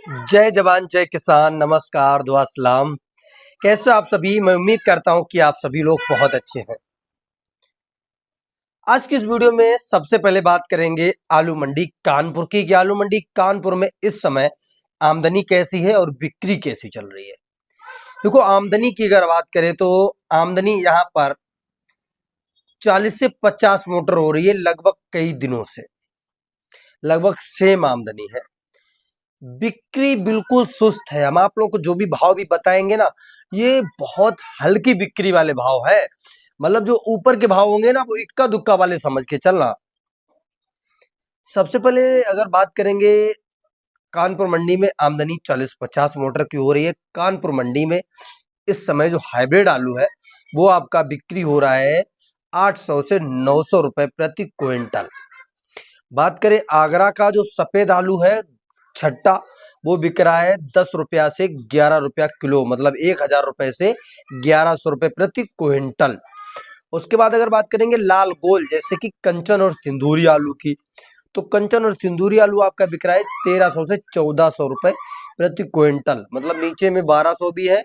जय जवान जय किसान। नमस्कार, दुआ सलाम। कैसे आप सभी? मैं उम्मीद करता हूं कि आप सभी लोग बहुत अच्छे हैं। आज की इस वीडियो में सबसे पहले बात करेंगे आलू मंडी कानपुर की। कि आलू मंडी कानपुर में इस समय आमदनी कैसी है और बिक्री कैसी चल रही है। देखो, आमदनी की अगर बात करें तो आमदनी यहाँ पर 40 से 50 मोटर हो रही है लगभग कई दिनों से। लगभग सेम आमदनी है। बिक्री बिल्कुल सुस्त है। हम आप लोगों को जो भी भाव भी बताएंगे ना, ये बहुत हल्की बिक्री वाले भाव है। मतलब जो ऊपर के भाव होंगे ना, वो इक्का दुक्का वाले समझ के चलना। सबसे पहले अगर बात करेंगे, कानपुर मंडी में आमदनी 40-50 मोटर की हो रही है। कानपुर मंडी में इस समय जो हाइब्रिड आलू है वो आपका बिक्री हो रहा है 800 से 900 रुपए प्रति क्विंटल। बात करें आगरा का जो सफेद आलू है छट्टा, वो बिक रहा है 10 रुपया से 11 रुपया किलो। मतलब 1000 रुपए से 1100 रुपए प्रति क्विंटल। उसके बाद अगर बात करेंगे लाल गोल जैसे कि कंचन और सिंदूरी आलू की, तो कंचन और सिंदूरी आलू आपका बिक रहा है 1300 से 1400 रुपए प्रति क्विंटल। मतलब नीचे में 1200 भी है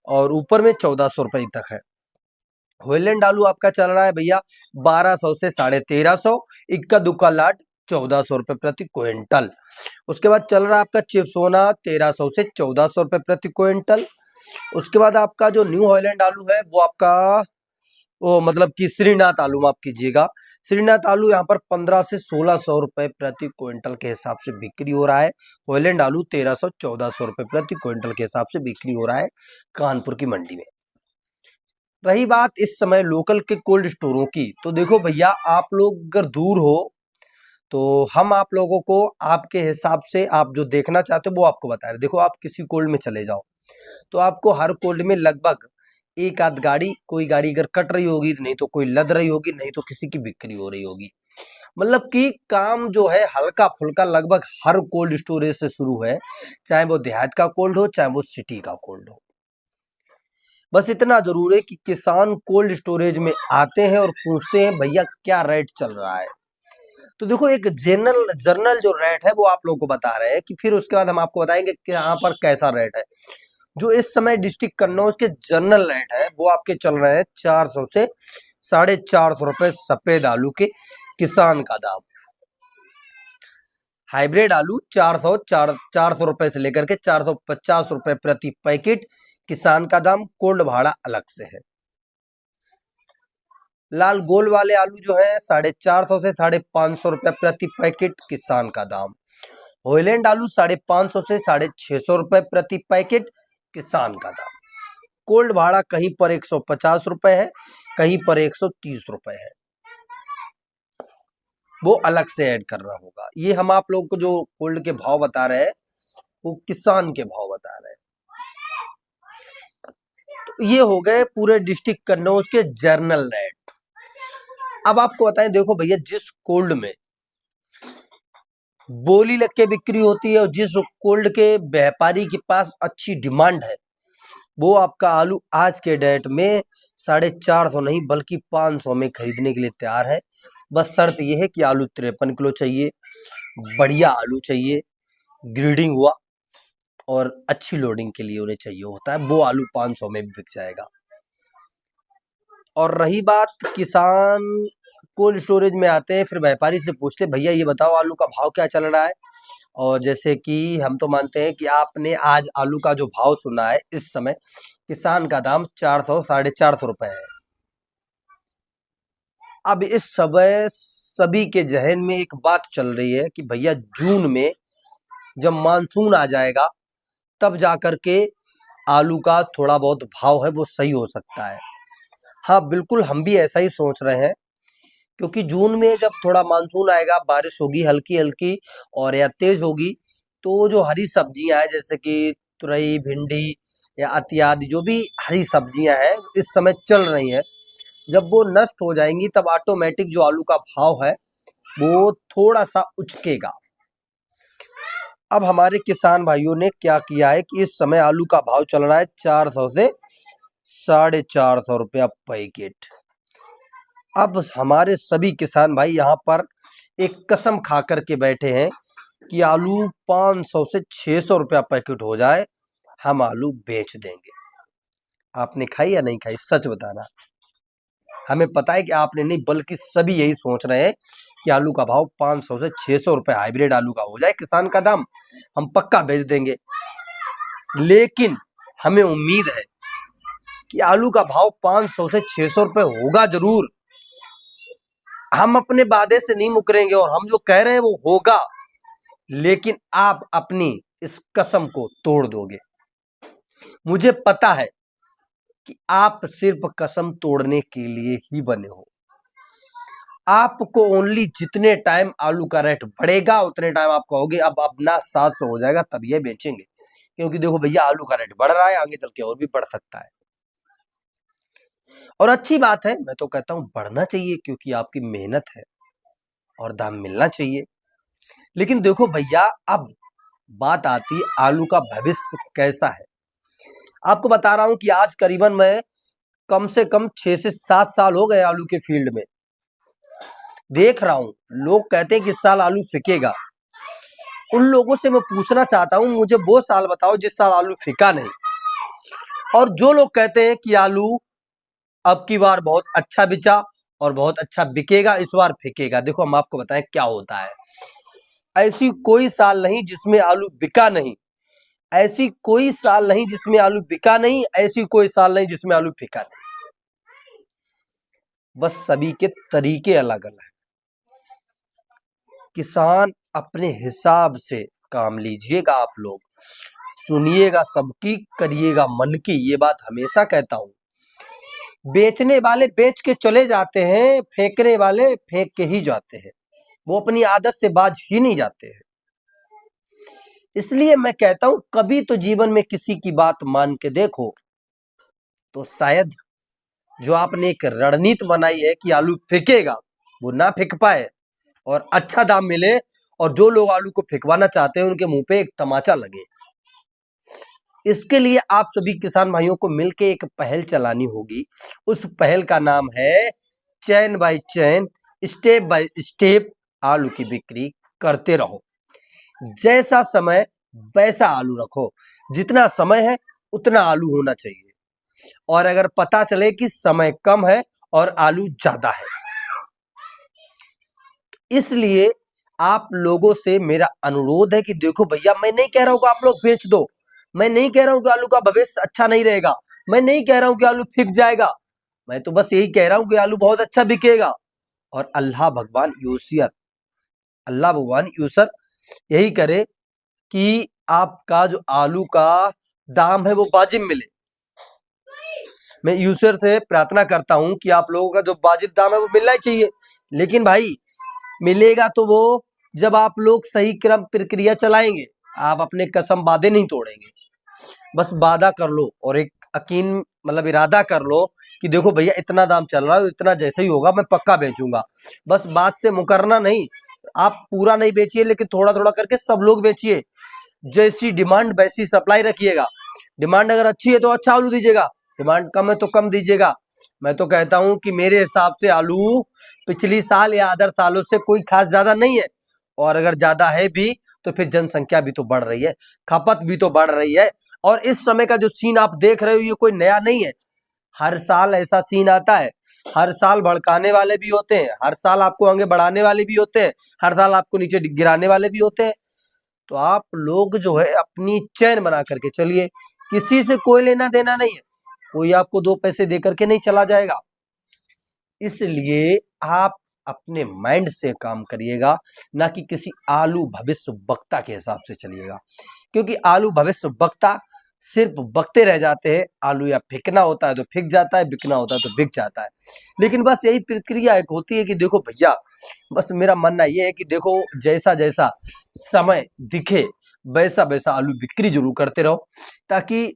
और ऊपर में 1400 रुपए तक है। होलैंड आलू आपका चल रहा है भैया 1200 से 1350, इक्का दुक्का लाट 1400 रुपए प्रति क्विंटल। उसके बाद चल रहा है आपका चिप्सोना 1300 से 1400 रुपए प्रति क्विंटल। उसके बाद आपका जो न्यू हॉलैंड आलू है वो आपका मतलब कि श्रीनाथ आलू माफ कीजिएगा, श्रीनाथ आलू यहाँ पर 15 से 1600 रुपए प्रति क्विंटल के हिसाब से बिक्री हो रहा है। हॉलैंड आलू 1300-1400 रुपए प्रति क्विंटल के हिसाब से बिक्री हो रहा है कानपुर की मंडी में। रही बात इस समय लोकल के कोल्ड स्टोरों की, तो देखो भैया, आप लोग अगर दूर हो तो हम आप लोगों को आपके हिसाब से आप जो देखना चाहते हो वो आपको बता रहे। देखो, आप किसी कोल्ड में चले जाओ तो आपको हर कोल्ड में लगभग एक आध गाड़ी, कोई गाड़ी अगर कट रही होगी, नहीं तो कोई लद रही होगी, नहीं तो किसी की बिक्री हो रही होगी। मतलब कि काम जो है हल्का फुल्का लगभग हर कोल्ड स्टोरेज से शुरू है, चाहे वो देहात का कोल्ड हो चाहे वो सिटी का कोल्ड हो। बस इतना जरूर है कि किसान कोल्ड स्टोरेज में आते हैं और पूछते हैं भैया क्या रेट चल रहा है। तो देखो, एक जनरल जर्नल जो रेट है वो आप लोगों को बता रहे हैं, कि फिर उसके बाद हम आपको बताएंगे कि यहाँ पर कैसा रेट है। जो इस समय डिस्ट्रिक्ट कन्नौज के जनरल रेट है वो आपके चल रहे हैं 400 से 450 रुपए सफेद आलू के किसान का दाम। हाइब्रिड आलू 400 रुपए से लेकर के 450 रुपए प्रति पैकेट किसान का दाम। कोल्ड भाड़ा अलग से है। लाल गोल वाले आलू जो है 450 से 550 रुपए प्रति पैकेट किसान का दाम। होलैंड आलू 550 से 650 रुपए प्रति पैकेट किसान का दाम। कोल्ड भाड़ा कहीं पर 150 रुपए है, कहीं पर 130 रुपए है, वो अलग से ऐड करना होगा। ये हम आप लोगों को जो कोल्ड के भाव बता रहे हैं वो किसान के भाव बता रहे हैं। तो ये हो गए पूरे डिस्ट्रिक्ट कन्नौज के जर्नल रेट। अब आपको बताएं, देखो भैया, जिस कोल्ड में बोली लग के बिक्री होती है और जिस कोल्ड के व्यापारी के पास अच्छी डिमांड है, वो आपका आलू आज के डेट में 450 नहीं बल्कि 500 में खरीदने के लिए तैयार है। बस शर्त यह है कि आलू 53 किलो चाहिए, बढ़िया आलू चाहिए, ग्रेडिंग हुआ और अच्छी लोडिंग के लिए उन्हें चाहिए होता है। वो आलू 500 में भी बिक जाएगा। और रही बात, किसान कोल्ड स्टोरेज में आते हैं, फिर व्यापारी से पूछते भैया ये बताओ आलू का भाव क्या चल रहा है। और जैसे कि हम तो मानते हैं कि आपने आज आलू का जो भाव सुना है, इस समय किसान का दाम 400-450 रुपए है। अब इस समय सभी के जहन में एक बात चल रही है कि भैया जून में जब मानसून आ जाएगा तब जाकर के आलू का थोड़ा बहुत भाव है वो सही हो सकता है। हाँ बिल्कुल, हम भी ऐसा ही सोच रहे हैं, क्योंकि जून में जब थोड़ा मानसून आएगा, बारिश होगी हल्की हल्की और या तेज होगी, तो जो हरी सब्जियां हैं जैसे कि तुरई, भिंडी या इत्यादि जो भी हरी सब्जियां हैं इस समय चल रही हैं, जब वो नष्ट हो जाएंगी तब ऑटोमेटिक जो आलू का भाव है वो थोड़ा सा उचकेगा। अब हमारे किसान भाइयों ने क्या किया है कि इस समय आलू का भाव चल रहा है 400 से 450 रुपया पैकेट। अब हमारे सभी किसान भाई यहाँ पर एक कसम खा कर के बैठे हैं कि आलू 500 से 600 रुपया पैकेट हो जाए, हम आलू बेच देंगे। आपने खाई या नहीं खाई, सच बताना। हमें पता है कि आपने नहीं, बल्कि सभी यही सोच रहे हैं कि आलू का भाव 500 से 600 रुपए हाइब्रिड आलू का हो जाए, किसान का दाम, हम पक्का बेच देंगे। लेकिन हमें उम्मीद है कि आलू का भाव 500 से 600 रुपए होगा जरूर। हम अपने वादे से नहीं मुकरेंगे और हम जो कह रहे हैं वो होगा, लेकिन आप अपनी इस कसम को तोड़ दोगे। मुझे पता है कि आप सिर्फ कसम तोड़ने के लिए ही बने हो। आपको ओनली जितने टाइम आलू का रेट बढ़ेगा उतने टाइम आप कहोगे अब ना 700 हो जाएगा तब ये बेचेंगे, क्योंकि देखो भैया आलू का रेट बढ़ रहा है, आगे चल के और भी बढ़ सकता है। और अच्छी बात है, मैं तो कहता हूं बढ़ना चाहिए, क्योंकि आपकी मेहनत है और दाम मिलना चाहिए। लेकिन देखो भैया, अब बात आती है आलू का भविष्य कैसा है। आपको बता रहा हूं कि आज करीबन मैं कम से कम 6 से 7 साल हो गए आलू के फील्ड में, देख रहा हूं। लोग कहते हैं कि इस साल आलू फिकेगा। उन लोगों से मैं पूछना चाहता हूं, मुझे वो साल बताओ जिस साल आलू फिका नहीं। और जो लोग कहते हैं कि आलू अब की बार बहुत अच्छा बिचा और बहुत अच्छा बिकेगा, इस बार फिकेगा, देखो हम आपको बताएं क्या होता है। ऐसी कोई साल नहीं जिसमें आलू बिका नहीं, ऐसी कोई साल नहीं जिसमें आलू बिका नहीं, ऐसी कोई साल नहीं जिसमें आलू फिका नहीं। बस सभी के तरीके अलग अलग हैं। किसान अपने हिसाब से काम लीजिएगा, आप लोग सुनिएगा सबकी, करिएगा मन की, ये बात हमेशा कहता हूं। बेचने वाले बेच के चले जाते हैं, फेंकने वाले फेंक के ही जाते हैं, वो अपनी आदत से बाज ही नहीं जाते हैं। इसलिए मैं कहता हूं कभी तो जीवन में किसी की बात मान के देखो, तो शायद जो आपने एक रणनीति बनाई है कि आलू फेंकेगा वो ना फेंक पाए और अच्छा दाम मिले, और जो लोग आलू को फेंकवाना चाहते हैं उनके मुंह पे एक तमाचा लगे। इसके लिए आप सभी किसान भाइयों को मिलकर एक पहल चलानी होगी। उस पहल का नाम है chain by chain, step by step आलू की बिक्री करते रहो। जैसा समय वैसा आलू रखो, जितना समय है उतना आलू होना चाहिए। और अगर पता चले कि समय कम है और आलू ज्यादा है, इसलिए आप लोगों से मेरा अनुरोध है कि देखो भैया, मैं नहीं कह रहा हूं कि आप लोग बेच दो, मैं नहीं कह रहा हूं कि आलू का भविष्य अच्छा नहीं रहेगा, मैं नहीं कह रहा हूं कि आलू फिक जाएगा, मैं तो बस यही कह रहा हूं कि आलू बहुत अच्छा बिकेगा। और अल्लाह भगवान यूसर यही करे कि आपका जो आलू का दाम है वो वाजिब मिले। मैं यूसर से प्रार्थना करता हूं कि आप लोगों का जो वाजिब दाम है वो मिलना ही चाहिए। लेकिन भाई मिलेगा तो वो जब आप लोग सही क्रम प्रक्रिया चलाएंगे, आप अपने कसम वादे नहीं तोड़ेंगे। बस वादा कर लो और एक यकीन मतलब इरादा कर लो कि देखो भैया इतना दाम चल रहा है, इतना जैसे ही होगा मैं पक्का बेचूंगा। बस बात से मुकरना नहीं, आप पूरा नहीं बेचिए, लेकिन थोड़ा थोड़ा करके सब लोग बेचिए। जैसी डिमांड वैसी सप्लाई रखिएगा। डिमांड अगर अच्छी है तो अच्छा आलू दीजिएगा, डिमांड कम है तो कम दीजिएगा। मैं तो कहता हूं कि मेरे हिसाब से आलू पिछली साल या अदर सालों से कोई खास ज्यादा नहीं है, और अगर ज्यादा है भी तो फिर जनसंख्या भी तो बढ़ रही है, खपत भी तो बढ़ रही है। और इस समय का जो सीन आप देख रहे हो ये कोई नया नहीं है, हर साल ऐसा सीन आता है। हर साल भड़काने वाले भी होते हैं, हर साल आपको आगे बढ़ाने वाले भी होते हैं, हर साल आपको नीचे गिराने वाले भी होते हैं। तो आप लोग जो है अपनी चैन बना करके चलिए, किसी से कोई लेना देना नहीं है, कोई आपको 2 पैसे दे करके नहीं चला जाएगा। इसलिए आप अपने माइंड से काम करिएगा, ना कि किसी आलू भविष्य वक्ता के हिसाब से चलिएगा, क्योंकि आलू भविष्य वक्ता सिर्फ बकते रह जाते हैं। आलू या फिकना होता है तो फिक जाता है, बिकना होता है तो बिक जाता है। लेकिन बस यही प्रक्रिया एक होती है कि देखो भैया, बस मेरा मानना यह है कि देखो जैसा जैसा समय दिखे वैसा वैसा आलू बिक्री जरूर करते रहो, ताकि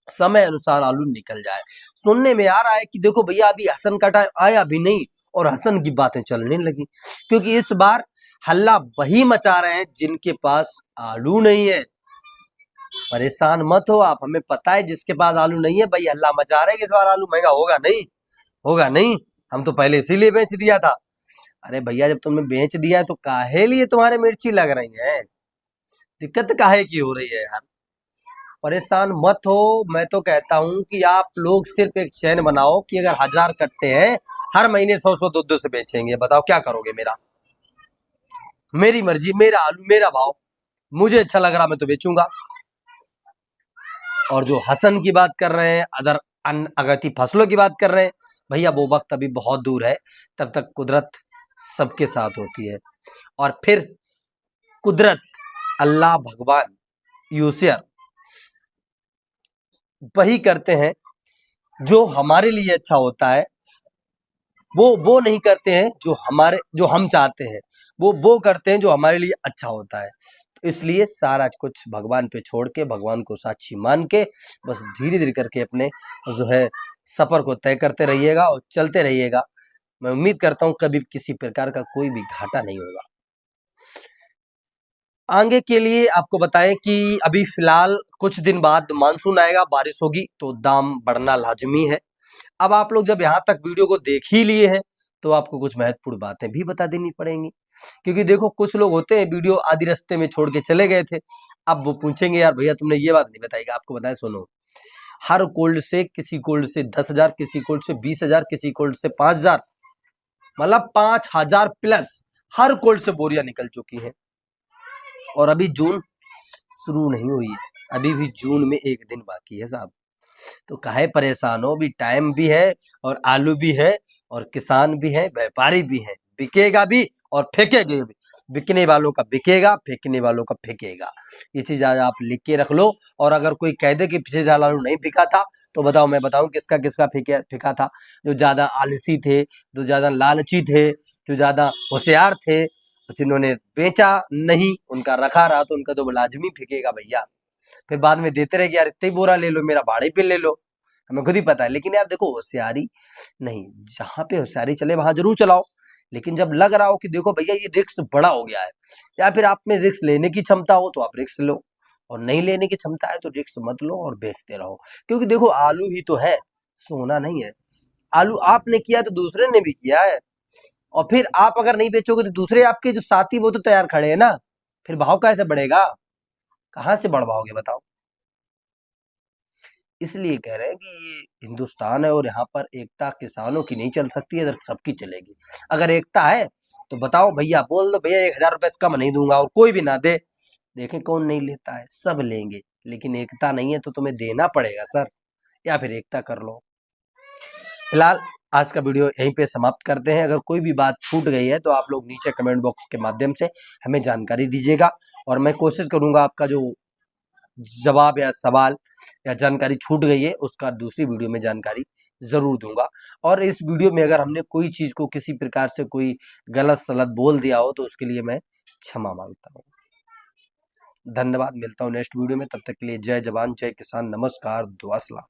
समय अनुसार आलू निकल जाए। सुनने में आ रहा है कि देखो भैया अभी हसन का टाइम आया भी नहीं और हसन की बातें चलने लगी, क्योंकि इस बार हल्ला वही मचा रहे हैं जिनके पास आलू नहीं है। परेशान मत हो आप, हमें पता है जिसके पास आलू नहीं है भाई हल्ला मचा रहे हैं कि इस बार आलू महंगा होगा नहीं, होगा नहीं, हम तो पहले इसीलिए बेच दिया था। अरे भैया जब तुमने बेच दिया है तो काहे लिए तुम्हारे मिर्ची लग रही है? दिक्कत काहे की हो रही है यार? परेशान मत हो। मैं तो कहता हूँ कि आप लोग सिर्फ एक चैन बनाओ कि अगर 1000 कट्टे हैं, हर महीने 100 100 2 2 से बेचेंगे। बताओ क्या करोगे? मेरा मेरी मर्जी, मेरा आलू, मेरा भाव, मुझे अच्छा लग रहा मैं तो बेचूंगा। और जो हसन की बात कर रहे हैं, अदर अगति फसलों की बात कर रहे हैं, भैया वो वक्त अभी बहुत दूर है। तब तक कुदरत सबके साथ होती है। और फिर कुदरत, अल्लाह, भगवान, यूसियर वही करते हैं जो हमारे लिए अच्छा होता है। वो नहीं करते हैं जो हम चाहते हैं, वो करते हैं जो हमारे लिए अच्छा होता है। तो इसलिए सारा कुछ भगवान पे छोड़ के, भगवान को साक्षी मान के, बस धीरे धीरे करके अपने जो है सफर को तय करते रहिएगा और चलते रहिएगा। मैं उम्मीद करता हूँ कभी किसी प्रकार का कोई भी घाटा नहीं होगा। आगे के लिए आपको बताएं कि अभी फिलहाल कुछ दिन बाद मानसून आएगा, बारिश होगी तो दाम बढ़ना लाजमी है। अब आप लोग जब यहाँ तक वीडियो को देख ही लिए हैं तो आपको कुछ महत्वपूर्ण बातें भी बता देनी पड़ेंगी। क्योंकि देखो कुछ लोग होते हैं वीडियो आधे रास्ते में छोड़ के चले गए थे। अब वो पूछेंगे यार भैया तुमने ये बात नहीं बताई। आपको बताएं, सुनो, हर कोल्ड से, किसी कोल्ड से 10,000, किसी कोल्ड से 20,000, किसी कोल्ड से 5,000, मतलब 5,000 प्लस हर कोल्ड से बोरियां निकल चुकी हैं। और अभी जून शुरू नहीं हुई है, अभी भी जून में 1 दिन बाकी है साहब। तो काहे परेशान हो? भी टाइम भी है और आलू भी है और किसान भी है, व्यापारी भी है, बिकेगा भी और फेंकेगा भी। बिकने वालों का बिकेगा, फेंकने वालों का फेंकेगा। ये चीज आज आप लिख के रख लो। और अगर कोई कह दे कि पिछले साल आलू नहीं बिका था तो बताओ, मैं बताऊं किसका किसका फेंका था? जो ज्यादा आलसी थे, जो ज्यादा लालची थे, जो ज्यादा होशियार थे, जिन्होंने बेचा नहीं, उनका रखा रहा तो उनका तो लाजमी फेंकेगा भैया। फिर बाद में देते रहे कि यार इतना ही बोरा ले लो, मेरा भाड़े पे ले लो, हमें खुद ही पता है। लेकिन यार देखो होशियारी नहीं, जहां पे होशियारी चले वहां जरूर चलाओ। लेकिन जब लग रहा हो कि देखो भैया ये रिस्क बड़ा हो गया है, या फिर आप में रिस्क लेने की क्षमता हो तो आप रिस्क लो, और नहीं लेने की क्षमता है तो रिस्क मत लो और बेचते रहो। क्योंकि देखो आलू ही तो है, सोना नहीं है। आलू आपने किया तो दूसरे ने भी किया है। और फिर आप अगर नहीं बेचोगे तो दूसरे आपके जो साथी वो तो तैयार खड़े हैं ना। फिर भाव कैसे बढ़ेगा? कहां से बढ़ पाओगे बताओ? इसलिए कह रहे हैं कि ये हिंदुस्तान है और यहाँ पर एकता किसानों की नहीं चल सकती है, इधर सबकी चलेगी। अगर एकता है तो बताओ भैया, बोल दो भैया 1,000 रुपए से कम नहीं दूंगा, और कोई भी ना दे। देखें कौन नहीं लेता है, सब लेंगे। लेकिन एकता नहीं है तो तुम्हें देना पड़ेगा सर, या फिर एकता कर लो। फिलहाल आज का वीडियो यहीं पे समाप्त करते हैं। अगर कोई भी बात छूट गई है तो आप लोग नीचे कमेंट बॉक्स के माध्यम से हमें जानकारी दीजिएगा, और मैं कोशिश करूंगा आपका जो जवाब या सवाल या जानकारी छूट गई है उसका दूसरी वीडियो में जानकारी जरूर दूंगा। और इस वीडियो में अगर हमने कोई चीज को किसी प्रकार से कोई गलत सलत बोल दिया हो तो उसके लिए मैं क्षमा मांगता हूँ। धन्यवाद, मिलता हूँ नेक्स्ट वीडियो में। तब तक के लिए जय जवान जय किसान, नमस्कार, दुआ सलाम।